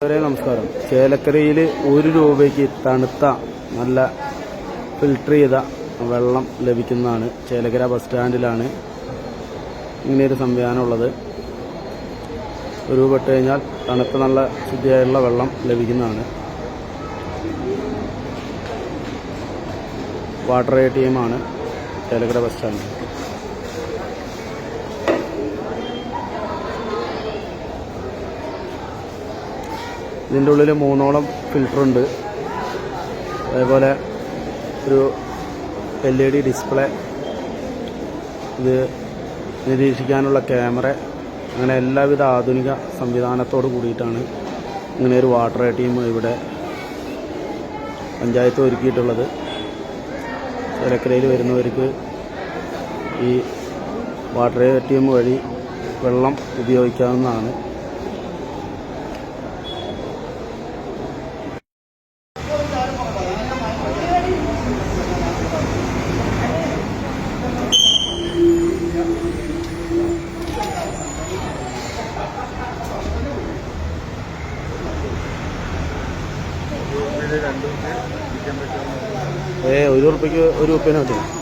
നമസ്കാരം. ചേലക്കരയിൽ 1 രൂപയ്ക്ക് തണുത്ത നല്ല ഫിൽട്ടർ ചെയ്ത വെള്ളം ലഭിക്കുന്നതാണ്. ചേലക്കര ബസ് സ്റ്റാൻഡിലാണ് ഇങ്ങനെയൊരു സംവിധാനം ഉള്ളത്. 1 രൂപ ഇട്ട് കഴിഞ്ഞാൽ തണുത്ത നല്ല ശുദ്ധിയായുള്ള വെള്ളം ലഭിക്കുന്നതാണ്. വാട്ടർ ATM ആണ് ചേലക്കര ബസ് സ്റ്റാൻഡ്. ഇതിൻ്റെ ഉള്ളിൽ 3ഓളം ഫിൽറ്ററുണ്ട്. അതേപോലെ ഒരു LED ഡിസ്പ്ലേ, ഇത് നിരീക്ഷിക്കാനുള്ള ക്യാമറ, അങ്ങനെ എല്ലാവിധ ആധുനിക സംവിധാനത്തോട് കൂടിയിട്ടാണ് ഇങ്ങനെ ഒരു വാട്ടർ ATM ഇവിടെ പഞ്ചായത്ത് ഒരുക്കിയിട്ടുള്ളത്. ചേലക്കരയിൽ വരുന്നവർക്ക് ഈ വാട്ടർ ATM വഴി വെള്ളം ഉപയോഗിക്കാവുന്നതാണ്. ₹1 1 രൂപയ്ക്ക് 1 രൂപേനെ പറ്റും.